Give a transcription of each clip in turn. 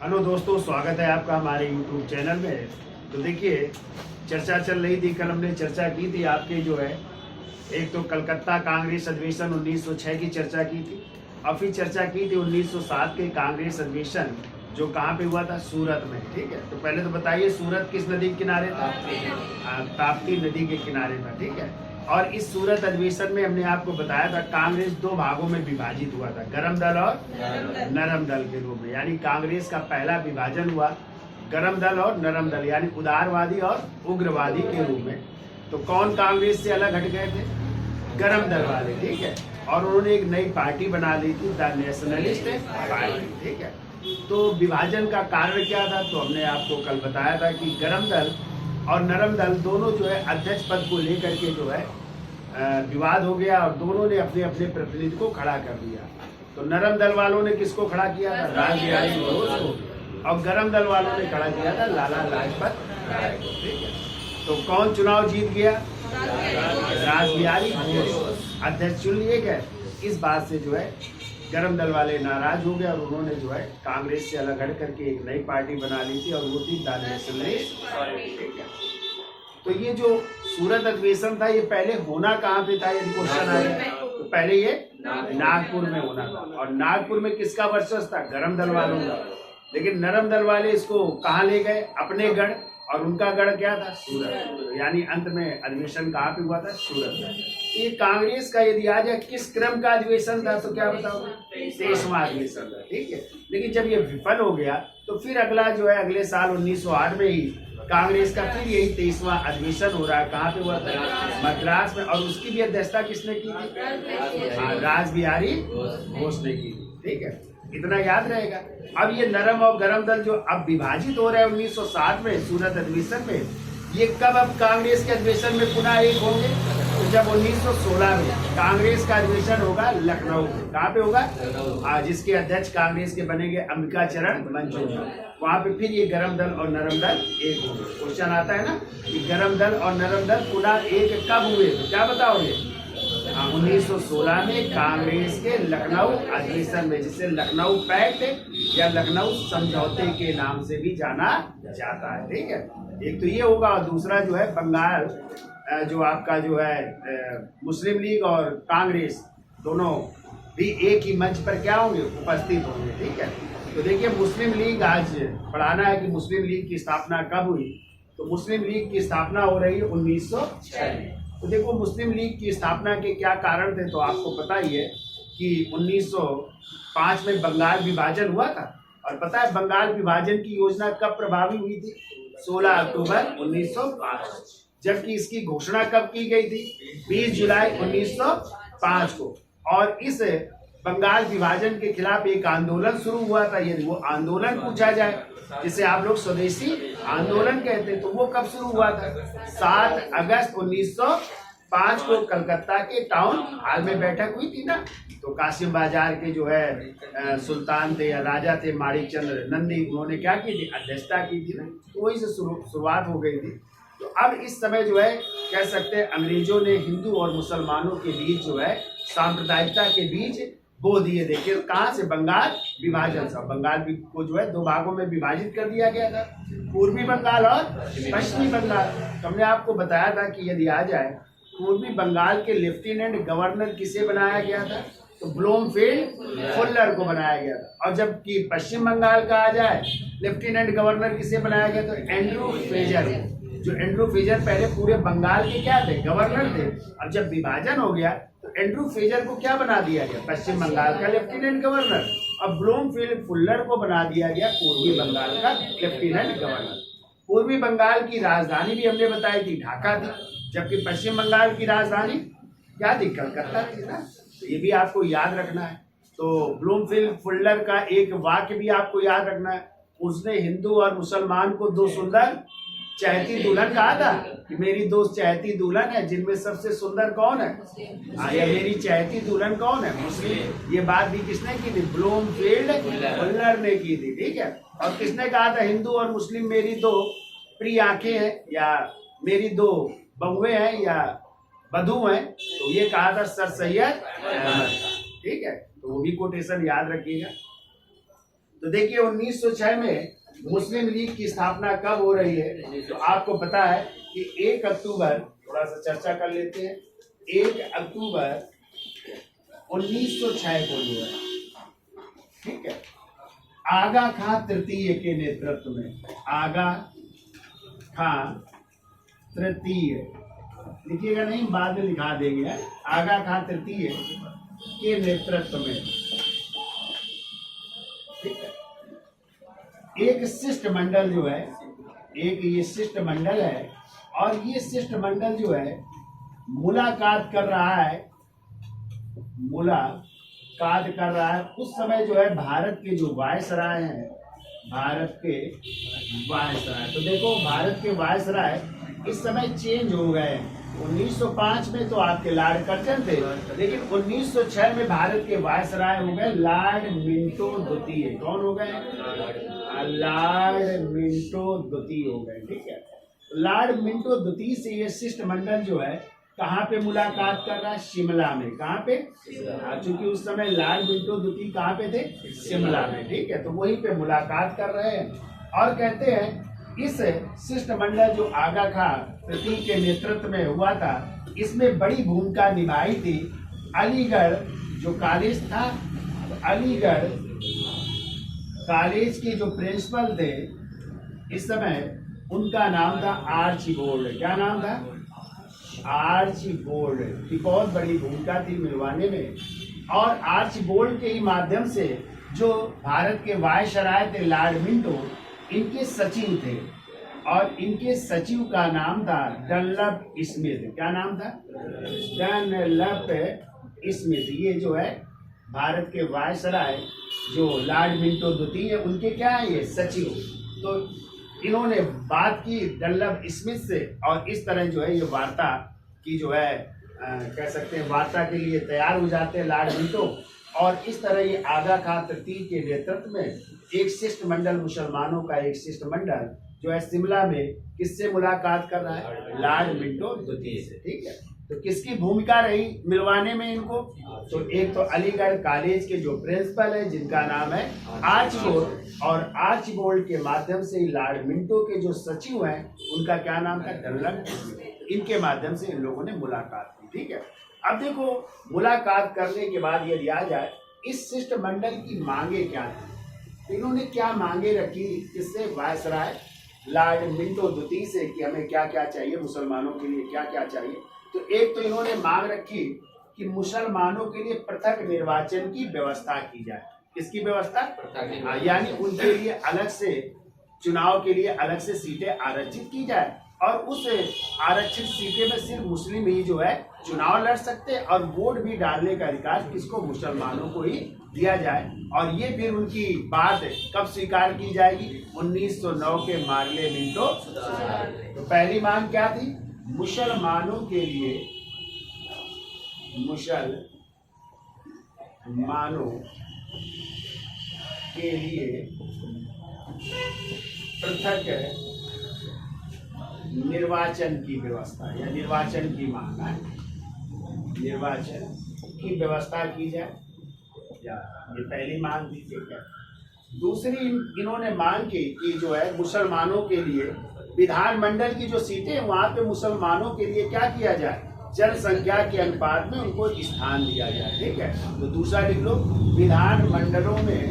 Hello दोस्तों, स्वागत है आपका हमारे YouTube चैनल में। तो देखिए, चर्चा चल रही थी, कल हमने चर्चा की थी आपके जो है एक तो कलकत्ता कांग्रेस अधिवेशन 1906 की चर्चा की थी, और फिर चर्चा की थी 1907 के कांग्रेस अधिवेशन जो कहाँ पे हुआ था, सूरत में। ठीक है, तो पहले तो बताइए सूरत किस नदी के किनारे था? ताप्ती नदी के किनारे था। ठीक है, और इस सूरत अधिवेशन में हमने आपको बताया था कांग्रेस दो भागों में विभाजित हुआ था, गरम दल और नरम दल के रूप में। यानी कांग्रेस का पहला विभाजन हुआ गरम दल और नरम दल, यानी उदारवादी और उग्रवादी के रूप में। तो कौन कांग्रेस से अलग हट गए थे? गरम दल वाले। ठीक है, और उन्होंने एक नई पार्टी बना ली थी, द नेशनलिस्ट पार्टी। ठीक है, तो विभाजन का कारण क्या था? तो हमने आपको कल बताया था कि गरम दल और नरम दल दोनों जो है अध्यक्ष पद को लेकर के जो है विवाद हो गया, और दोनों ने अपने अपने प्रतिनिधि को खड़ा कर दिया। तो नरम दल वालों ने किसको खड़ा किया था? रासबिहारी घोष को, और गरम दल वालों ने खड़ा किया था लाला लाजपत राय को। ठीक है, तो कौन चुनाव जीत गया? रासबिहारी घोष अध्यक्ष चुन लिए गए। इस बात से जो है गरम दल वाले नाराज हो गए, और उन्होंने जो है कांग्रेस से अलग हट करके एक नई पार्टी बना ली थी, और वो थी द नेशनलिस्ट पार्टी। तो ये जो सूरत अधिवेशन था, ये पहले होना कहाँ पे था? यदि क्वेश्चन आया तो पहले ये नागपुर में होना था, और नागपुर में किसका वर्चस्व था? गरम दल वालों का। लेकिन नरम दल वाले इसको कहाँ ले गए? अपने गढ़, और उनका गढ़ क्या था? सूरत। यानी अंत में अधिवेशन कहाँ पे हुआ था? सूरत में। ये कांग्रेस का यदि आ जाए किस क्रम का अधिवेशन था, तो क्या बताओगे? 23वां अधिवेशन था। ठीक है, लेकिन जब ये विफल हो गया तो फिर अगला जो है अगले साल 1908 में ही कांग्रेस का फिर यही 23वां अधिवेशन हो रहा है। कहाँ पे हुआ था? मद्रास में, और उसकी भी अध्यक्षता किसने की थी? रासबिहारी घोष ने की थी। ठीक है, इतना याद रहेगा। अब ये नरम और गरम दल जो अब विभाजित हो रहे हैं 1907 में सूरत अधिवेशन में, ये कब अब कांग्रेस के अधिवेशन में पुनः एक होंगे? तो जब 1916 में कांग्रेस का अधिवेशन होगा लखनऊ में। कहाँ पे होगा? जिसके अध्यक्ष कांग्रेस के बनेंगे अंबिका चरण मंजूरी। वहां पे फिर ये गरम दल और नरम दल एक होंगे। क्वेश्चन आता है ना कि गरम दल और नरम दल पुनः एक कब हुए? तो क्या बताओगे? 1916 में कांग्रेस के लखनऊ अधिवेशन में, जिसे लखनऊ पैक्ट या लखनऊ समझौते के नाम से भी जाना जाता है। ठीक है, एक तो ये होगा, और दूसरा जो है बंगाल जो आपका जो है मुस्लिम लीग और कांग्रेस दोनों भी एक ही मंच पर क्या होंगे? उपस्थित होंगे। ठीक है, तो देखिए मुस्लिम लीग, आज पढ़ाना है कि मुस्लिम लीग की स्थापना कब हुई। तो मुस्लिम लीग की स्थापना हो रही है 1906 में। तो देखो मुस्लिम लीग की स्थापना के क्या कारण थे, तो आपको पता ही है कि 1905 में बंगाल विभाजन हुआ था। और पता है बंगाल विभाजन की योजना कब प्रभावी हुई थी? 16 अक्टूबर 1905। जबकि इसकी घोषणा कब की गई थी? 20 जुलाई 1905 को। और इस बंगाल विभाजन के खिलाफ एक आंदोलन शुरू हुआ था। यदि वो आंदोलन पूछा जाए, जिसे आप लोग स्वदेशी आंदोलन कहते हैं, तो वो कब शुरू हुआ था? 7 अगस्त 1905 को कलकत्ता के टाउन हॉल में बैठक हुई थी ना। तो कासिम बाजार के जो है सुल्तान थे या राजा थे माणिक चंद्र नंदी, उन्होंने क्या की थी? अध्यक्षता की थी ना। तो वही से शुरुआत हो गई थी। तो अब इस समय जो है कह सकते हैं अंग्रेजों ने हिंदू और मुसलमानों के बीच जो है सांप्रदायिकता के बीच बो दिए। देखिए कहाँ से? बंगाल विभाजन से। बंगाल को जो है दो भागों में विभाजित कर दिया गया था, पूर्वी बंगाल और पश्चिमी बंगाल। तो हमने आपको बताया था कि यदि आ जाए पूर्वी बंगाल के लेफ्टिनेंट गवर्नर किसे बनाया गया था? तो ब्लूमफील्ड फुल्लर को बनाया गया था। और जबकि पश्चिम बंगाल का आ जाए लेफ्टिनेंट गवर्नर किसे बनाया गया? तो एंड्रू फ्रेजर। जो एंड्रू फ्रेजर पहले पूरे बंगाल के क्या थे? गवर्नर थे। अब जब विभाजन हो गया तो एंड्रू फ्रेजर को क्या बना दिया गया? पश्चिम बंगाल का लेफ्टिनेंट गवर्नर। अब ब्लूमफील्ड फुल्लर को बना दिया गया पूर्वी बंगाल का लेफ्टिनेंट गवर्नर। पूर्वी बंगाल की राजधानी भी हमने बताई थी ढाका थी, जबकि पश्चिम बंगाल की राजधानी क्या थी? कलकत्ता थी ना। तो ये भी आपको याद रखना है। तो ब्लूमफील्ड फुल्लर का एक वाक्य भी आपको याद रखना है। उसने हिंदू और मुसलमान को दो सुंदर चहती दुल्हन कहा था कि मेरी दो चहती दुल्हन है, जिनमें सबसे सुंदर कौन है? या मेरी चहती दुल्हन कौन है? मुस्लिम। ये बात भी किसने की थी? ब्लूमफील्ड फुल्लर ने की थी। ठीक है, और किसने कहा था? हिंदू और मुस्लिम मेरी दो प्रिय आंखें हैं, या मेरी दो बहुएं हैं, या बधू हैं। तो ये कहा था सर सैयद अहमद। ठीक है, तो वो भी कोटेशन याद रखिएगा। तो देखिए 1906 में मुस्लिम लीग की स्थापना कब हो रही है, तो आपको पता है कि 1 अक्टूबर, थोड़ा सा चर्चा कर लेते हैं, 1 अक्टूबर 1906 को जो है, ठीक है, आगा खां तृतीय के नेतृत्व में, आगा खां तृतीय लिखिएगा नहीं, बाद में लिखा देंगे, आगा खां तृतीय के नेतृत्व में, ठीक है, एक शिष्टमंडल जो है, एक ये शिष्टमंडल है, और ये शिष्टमंडल जो है मुलाकात कर रहा है, मुलाकात कर रहा है। उस समय जो है भारत के जो वायसराय हैं, भारत के वायसराय, तो देखो भारत के वायसराय इस समय चेंज हो गए। 1905 में तो आपके लॉर्ड कर्जन थे, लेकिन 1906 में भारत के वायसराय हो गए लॉर्ड मिंटो द्वितीय। कौन हो गए? लॉर्ड मिंटो द्वितीय हो गए, ठीक है। लॉर्ड मिंटो द्वितीय से ये शिष्टमंडल जो है कहाँ पे मुलाकात कर रहा है? शिमला में। कहाँ पे? चूंकि उस समय लॉर्ड मिंटो द्वितीय कहाँ पे थे? शिमला में, ठीक है। तो वहीं पे मुलाकात कर रहे हैं और कहते हैं इस शिष्टमंडल जो आगा खां तृतीय के नेतृत्व में हुआ था, इसमें बड़ी भूमिका निभाई थी अलीगढ़ जो कॉलेज था, अलीगढ़ कॉलेज के जो प्रिंसिपल थे इस समय, उनका नाम था आर्चीबोल्ड। क्या नाम था? आर्चीबोल्ड की बहुत बड़ी भूमिका थी मिलवाने में, और आर्चीबोल्ड के ही माध्यम से जो भारत के वायसराय थे लॉर्ड मिंटो, इनके सचिव थे, और इनके सचिव का नाम था डनलप स्मिथ। क्या नाम था? Dunlop Smith. ये जो है भारत के वायसराय जो लॉर्ड मिंटो द्वितीय, उनके क्या है ये सचिव। तो इन्होंने बात की डनलप स्मिथ से, और इस तरह जो है ये वार्ता की जो है कह सकते हैं वार्ता के लिए तैयार हो जाते हैं लॉर्ड मिंटो, और इस तरह ये आगा खां तृतीय के नेतृत्व में एक शिष्टमंडल, मुसलमानों का एक शिष्टमंडल जो है शिमला में किससे मुलाकात कर रहा है? लॉर्ड मिंटो द्वितीय से, ठीक है। तो किसकी भूमिका रही मिलवाने में इनको? तो एक तो अलीगढ़ कॉलेज के जो प्रिंसिपल है जिनका नाम है आर्चीबोल्ड, और आर्चीबोल्ड के माध्यम से लॉर्ड मिंटो के जो सचिव हैं उनका क्या नाम था? Dunlop Smith. इनके माध्यम से इन लोगों ने मुलाकात की, ठीक है। अब देखो मुलाकात करने के बाद यदि आ जाए इस शिष्टमंडल की मांगे क्या थी, तो इन्होंने क्या मांगे रखी किससे? वायसराय लॉर्ड मिंटो द्वितीय से कि हमें क्या क्या चाहिए, मुसलमानों के लिए क्या क्या चाहिए। तो एक तो इन्होंने मांग रखी कि मुसलमानों के लिए पृथक निर्वाचन की व्यवस्था की जाए। किसकी व्यवस्था? यानी उनके लिए अलग से चुनाव के लिए अलग से सीटें आरक्षित की जाए, और उस आरक्षित सीटें में सिर्फ मुस्लिम ही जो है चुनाव लड़ सकते हैं, और वोट भी डालने का अधिकार किसको? मुसलमानों को ही दिया जाए। और ये फिर उनकी बात कब स्वीकार की जाएगी? 1909 के मार्ले मिंटो। तो पहली मांग क्या थी? मुसलमानों के लिए, मुसलमानों के लिए पृथक निर्वाचन की व्यवस्था, या निर्वाचन की मांग है, निर्वाचन की व्यवस्था की जाए, या ये पहली मांग थी, ठीक है। दूसरी इन्होंने मांग की कि जो है मुसलमानों के लिए विधानमंडल की जो सीटें हैं वहां पे मुसलमानों के लिए क्या किया जाए? जनसंख्या के अनुपात में उनको स्थान दिया जाए, ठीक है। तो दूसरा लिख लो, विधानमंडलों में,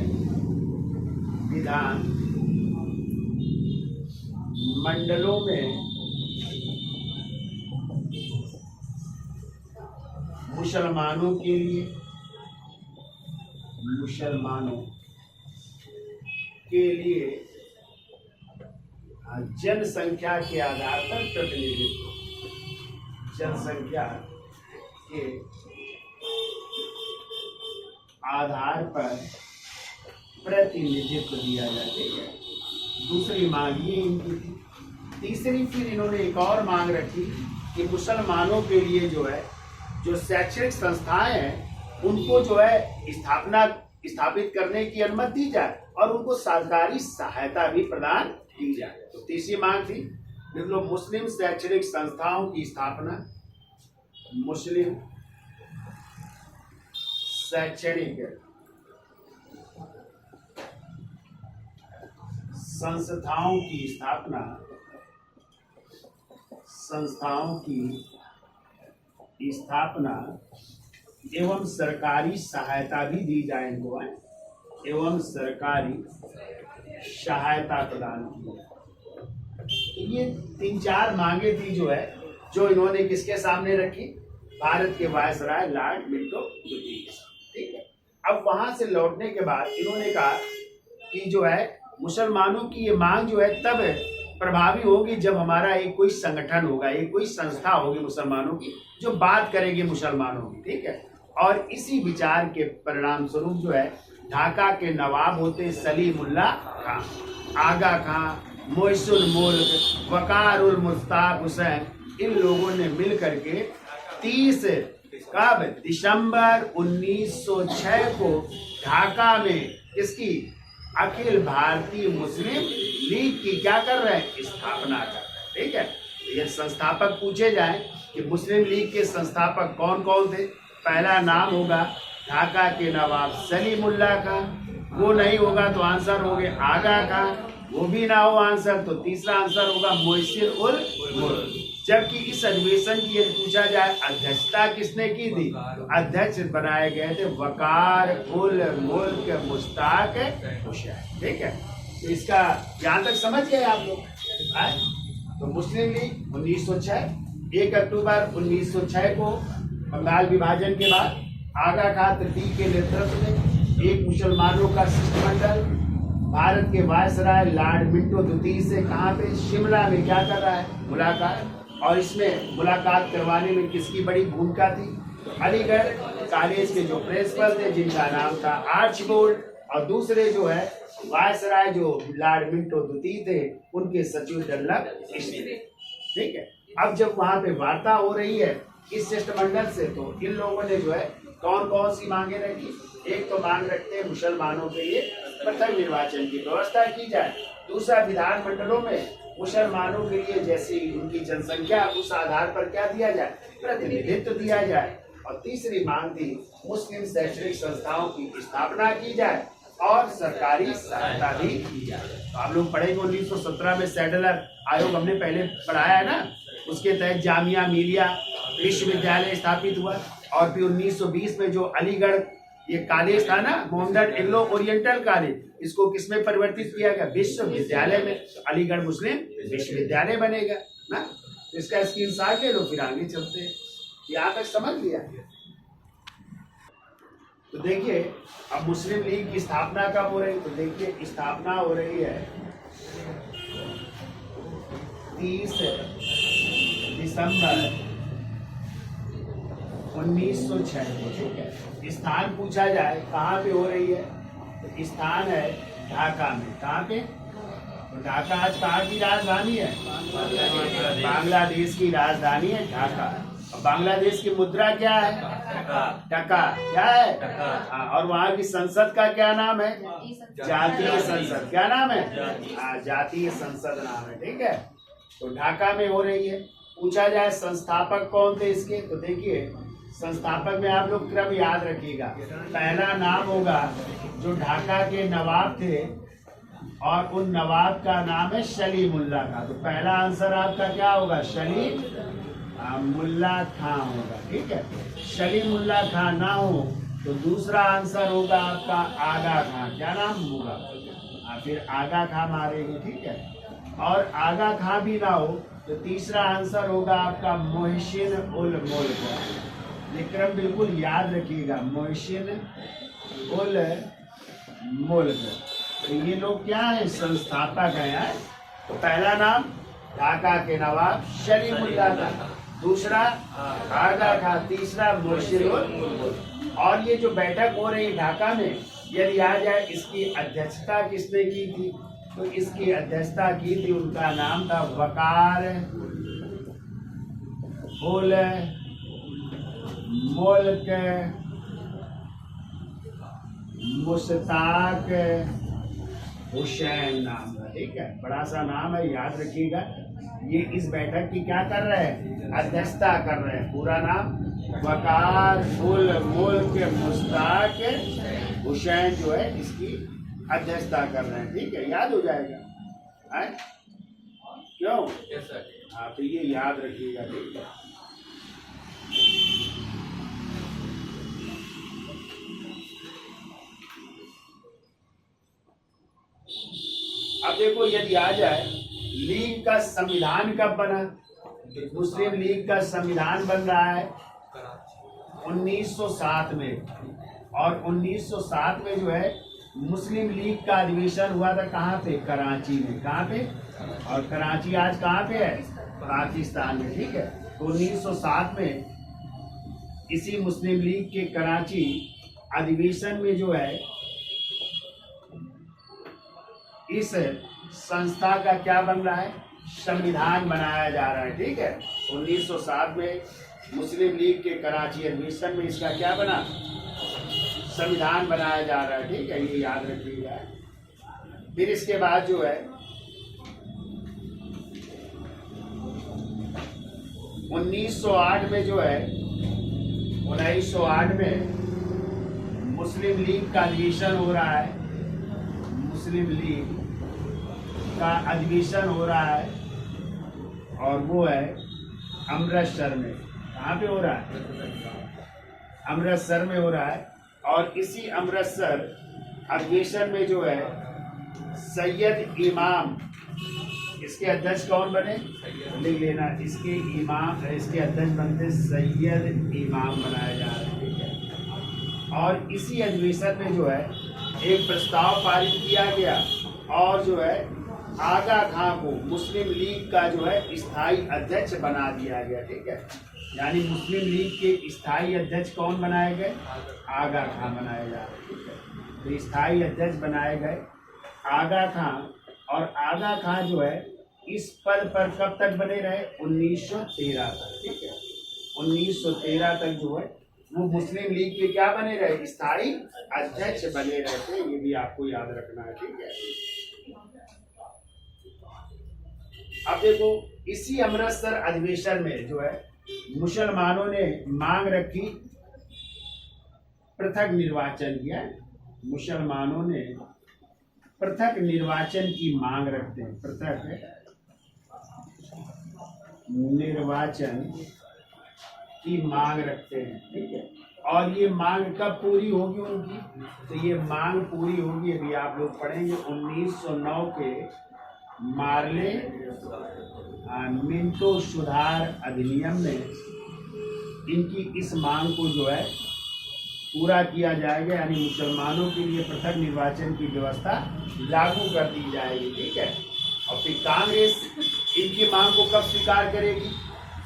विधान मंडलों में मुसलमानों के लिए, मुसलमानों के लिए जनसंख्या के आधार पर प्रतिनिधित्व, जनसंख्या के आधार पर प्रतिनिधित्व दिया जाए। दूसरी मांग ये इनकी थी। तीसरी फिर इन्होंने एक और मांग रखी कि मुसलमानों के लिए जो है जो शैक्षणिक संस्थाएं हैं उनको जो है स्थापित करने की अनुमति दी जाए, और उनको सरकारी सहायता भी प्रदान की जाए। तो तीसरी मांग थी मतलब मुस्लिम शैक्षणिक संस्थाओं की स्थापना, मुस्लिम शैक्षणिक संस्थाओं की स्थापना एवं सरकारी सहायता भी दी जाए इनको, एवं सरकारी सहायता प्रदान की जाए। तो ये 3-4 मांगे थी जो इन्होंने किसके सामने रखी? भारत के वायसराय लॉर्ड मिंटो द्वितीय के सामने। ठीक है, अब वहां से लौटने के बाद इन्होंने कहा कि मुसलमानों की ये मांग तब प्रभावी होगी जब हमारा एक कोई संगठन होगा, एक कोई संस्था होगी मुसलमानों की जो बात करेगी मुसलमानों की। ठीक है, और इसी विचार के परिणाम स्वरूप ढाका के नवाब होते सलीमुल्लाह खां, आगा खां, मोइसुल मुल्क, वकार उल मुश्ताक हुसैन, इन लोगों ने मिल करके 30 दिसंबर 1906 को ढाका में किसकी? अखिल भारतीय मुस्लिम लीग की क्या कर रहे हैं? स्थापना कर रहे हैं। ठीक है, ये संस्थापक पूछे जाए कि मुस्लिम लीग के संस्थापक कौन कौन थे? पहला नाम होगा ढाका के नवाब सलीमुल्लाह खां, वो नहीं होगा तो आंसर हो गए आगा खां, वो भी ना हो आंसर तो तीसरा आंसर होगा मोइसिर उल मुल्क। जबकि इस अधिवेशन की यदि पूछा जाए अध्यक्षता किसने की थी, अध्यक्ष बनाए गए थे वकार उल मुल्क मुश्ताक हुसैन। ठीक है, तो इसका यहाँ तक समझ गए आप लोग। तो मुस्लिम लीग 1906, 1 अक्टूबर 1906 को बंगाल विभाजन के बाद आगा खां तृतीय के नेतृत्व में एक मुसलमानों का शिष्टमंडल भारत के वायसराय लॉर्ड मिंटो द्वितीय से कहाँ पे? शिमला में क्या कर रहा है? मुलाकात। और इसमें मुलाकात करवाने में किसकी बड़ी भूमिका थी? अलीगढ़ कॉलेज के जो प्रिंसिपल थे जिनका नाम था आर्चबोल्ड, और दूसरे वायसराय लॉर्ड मिंटो द्वितीय थे उनके सचिव डल्लभ स्मिथ। ठीक है, अब जब वहां पे वार्ता हो रही है इस शिष्टमंडल से, तो इन लोगों ने कौन कौन सी मांगे रखी? एक तो मांग रखते हैं मुसलमानों के लिए पृथक निर्वाचन की व्यवस्था की जाए, दूसरा विधान मंडलों में मुसलमानों के लिए जैसी उनकी जनसंख्या उस आधार पर क्या दिया जाए? प्रतिनिधित्व दिया जाए, और तीसरी मांग थी मुस्लिम शैक्षणिक संस्थाओं की स्थापना की जाए और सरकारी सहायता भी की जाए। तो आप लोग पढ़ेंगे 1917 में सैडलर आयोग हमने पहले पढ़ाया है ना, उसके तहत जामिया मिलिया विश्वविद्यालय स्थापित हुआ, और फिर 1920 में जो अलीगढ़ ये कॉलेज था ना, मोहम्मदन एंग्लो ओरिएंटल कॉलेज, इसको किसमें परिवर्तित किया गया? विश्वविद्यालय में। अलीगढ़ मुस्लिम विश्वविद्यालय बनेगा ना। इसका स्क्रीनशॉट ले लो, फिर आगे चलते हैं। यहाँ तक समझ लिया? तो देखिए अब मुस्लिम लीग की स्थापना कब हो रही है? तो देखिए स्थापना हो रही है 30 दिसंबर 1906। ठीक है, स्थान पूछा जाए कहाँ पे हो रही है? तो स्थान है ढाका में। कहाँ पे? तो ढाका आज कहाँ की राजधानी है? बांग्लादेश की राजधानी है ढाका। और बांग्लादेश की मुद्रा क्या है? टका। क्या है? हाँ, और वहाँ की संसद का क्या नाम है? जातीय संसद। क्या नाम है? हाँ, जातीय संसद नाम है। ठीक है, तो ढाका में हो रही है। पूछा जाए संस्थापक कौन थे इसके? तो देखिए संस्थापक में आप लोग क्रम याद रखिएगा। पहला नाम होगा जो ढाका के नवाब थे, और उन नवाब का नाम है सलीमुल्लाह खां। तो पहला आंसर आपका क्या होगा? सलीमुल्लाह खां होगा। ठीक है, सलीमुल्लाह खां ना हो तो दूसरा आंसर होगा आपका आगा खां। क्या नाम होगा? फिर आगा खां मारेंगे। ठीक है, और आगा खां भी ना हो तो तीसरा आंसर होगा आपका मोहसिन उल मुल्क। ये क्रम बिल्कुल याद रखिएगा, मोहसिन उल मुल्क। तो ये लोग क्या है? संस्थापक हैं। तो पहला नाम ढाका के नवाब सलीमुल्लाह खां, दूसरा आगा खां, तीसरा मोहसिन उल मुल्क। और ये जो बैठक हो रही ढाका में, यदि आ जाए इसकी अध्यक्षता किसने की थी? तो इसकी अध्यक्षता की थी, उनका नाम था वकार उल मुल्क मुश्ताक हुसैन नाम है। ठीक है, बड़ा सा नाम है, याद रखिएगा। ये इस बैठक की क्या कर रहे हैं? अध्यक्षता कर रहे हैं। पूरा नाम वकार उल मुल्क मुश्ताक हुसैन जो है इसकी अध्यक्षता कर रहे हैं। ठीक है, याद हो जाएगा। है? क्यों? हाँ, तो ये याद रखिएगा, ठीक है। अब देखो, यदि आ जाए लीग का संविधान कब बना? मुस्लिम लीग का संविधान बन रहा है 1907 में, और 1907 में जो है मुस्लिम लीग का अधिवेशन हुआ था कहाँ पे? कराची में। कहाँ पे? और कराची आज कहाँ पे है? पाकिस्तान में, ठीक है। तो 1907 में इसी मुस्लिम लीग के कराची अधिवेशन में जो है इस संस्था का क्या बन रहा है? संविधान बनाया जा रहा है, ठीक है। 1907 में मुस्लिम लीग के कराची अधिवेशन में इसका क्या बना? संविधान बनाया जा रहा है, ठीक है। ये याद रखिएगा। फिर इसके बाद जो है 1908 में जो है 1908 में मुस्लिम लीग का अधिवेशन हो रहा है। मुस्लिम लीग का अधिवेशन हो रहा है और वो है अमृतसर में। कहाँ पे हो रहा है? अमृतसर में हो रहा है। और इसी अमृतसर अधिवेशन में जो है सैयद इमाम, इसके अध्यक्ष कौन बने? लिख लेना, इसके इमाम, इसके अध्यक्ष बनते सैयद इमाम बनाया जा रहा है, ठीक है। और इसी अधिवेशन में जो है एक प्रस्ताव पारित किया गया और जो है आगा खां को मुस्लिम लीग का जो है स्थायी अध्यक्ष बना दिया गया, ठीक है। यानी मुस्लिम लीग के स्थायी अध्यक्ष कौन बनाए गए? आगा खां बनाए जा रहे, ठीक है। तो स्थायी अध्यक्ष बनाए गए आगा खां, और आगा खां जो है इस पद पर कब तक बने रहे? 1913 तक, ठीक है। 1913 तक जो है वो मुस्लिम लीग के क्या बने रहे? स्थायी अध्यक्ष बने रहते। ये भी आपको याद रखना है, ठीक है। अब देखो, इसी अमृतसर अधिवेशन में जो है मुसलमानों ने मांग रखी पृथक निर्वाचन किया। मुसलमानों ने पृथक निर्वाचन की मांग रखते हैं, पृथक निर्वाचन की मांग रखते हैं, ठीक है। और ये मांग कब पूरी होगी उनकी? तो ये मांग पूरी होगी, अभी आप लोग पढ़ेंगे 1909 के मार्ले मिंटो सुधार अधिनियम में इनकी इस मांग को जो है पूरा किया जाएगा। यानी मुसलमानों के लिए पृथक निर्वाचन की व्यवस्था लागू कर दी जाएगी, ठीक है। और फिर कांग्रेस इनकी मांग को कब स्वीकार करेगी?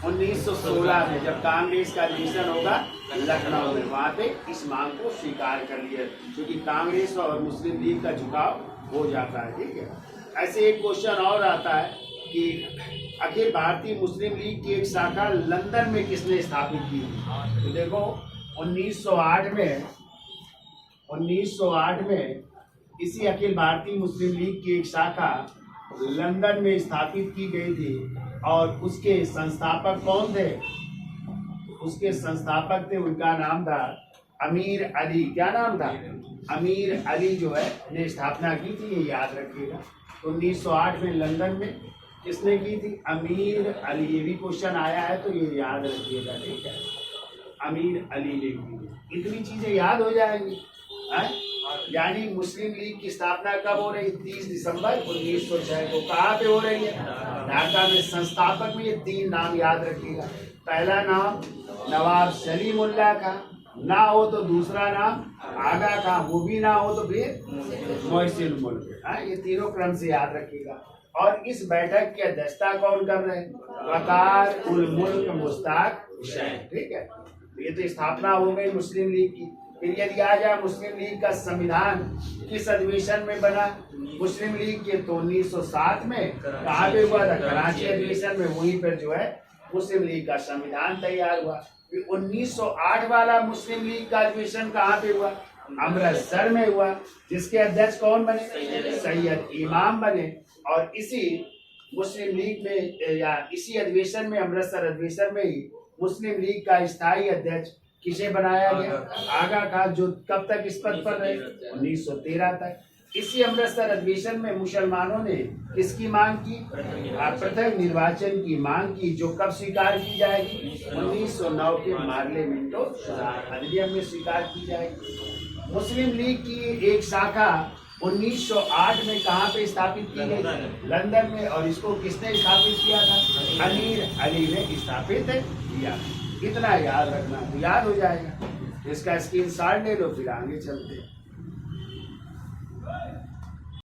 1916 में, जब कांग्रेस का अधिवेशन होगा लखनऊ में, वहां पे इस मांग को स्वीकार कर लिया, क्योंकि कांग्रेस और मुस्लिम लीग का झुकाव हो जाता है, ठीक है। ऐसे एक क्वेश्चन और आता है कि अखिल भारतीय मुस्लिम लीग की एक शाखा लंदन में किसने स्थापित की? तो देखो 1908 में इसी अखिल भारतीय मुस्लिम लीग की एक शाखा लंदन में स्थापित की गई थी, और उसके संस्थापक कौन थे? उसके संस्थापक थे, उनका नाम था अमीर अली। क्या नाम था? अमीर अली जो है ने स्थापना की थी, ये याद रखिएगा। 1908 में लंदन में किसने की थी? अमीर अली। ये भी क्वेश्चन आया है तो ये याद रखिएगा, ठीक है। अमीर अली ने की थी। इतनी चीजें याद हो जाएंगी, है? यानी मुस्लिम लीग की स्थापना कब हो रही? 30 दिसंबर 1906 को। कहाँ पे हो रही है? ढाका में। संस्थापक में ये 3 नाम याद रखिएगा। पहला नाम नवाब सलीमुल्लाह का, ना हो तो दूसरा नाम आगा खां, वो भी ना हो तो फिर मोहसिन मुल्क। ये तीनों क्रम से याद रखिएगा। और इस बैठक की अध्यक्षता कौन कर रहे हैं? वकार उल मुल्क मुश्ताक हुसैन, ठीक है। ये तो स्थापना हो गई मुस्लिम लीग की। फिर यदि आ जाए मुस्लिम लीग का संविधान किस अधिवेशन में बना? मुस्लिम लीग के तो 1907 में। कहाँ पे हुआ था? कराची अधिवेशन में। वहीं पर जो है मुस्लिम लीग का संविधान तैयार हुआ। फिर 1908 वाला मुस्लिम लीग का अधिवेशन कहाँ पे हुआ? अमृतसर में हुआ, जिसके अध्यक्ष कौन बने? सैयद इमाम बने। और इसी मुस्लिम लीग में या इसी अधिवेशन में, अमृतसर अधिवेशन में ही मुस्लिम लीग का स्थायी अध्यक्ष किसे बनाया गया? आगा खां, जो कब तक इस पद पर रहे? 1913 तक। इसी अमृतसर अधिवेशन में मुसलमानों ने किसकी मांग की? पृथक निर्वाचन की मांग की, जो कब स्वीकार की जाएगी? 1909 के पार्लियामेंटो अधिनियम में स्वीकार की जाएगी। मुस्लिम लीग की एक शाखा 1908 में कहाँ पे स्थापित की गई? लंदन में। और इसको किसने स्थापित किया था? अमीर अली ने स्थापित किया। इतना याद रखना तो याद हो जाएगा। इसका स्क्रीनशॉट ले लो, फिर आगे चलते हैं।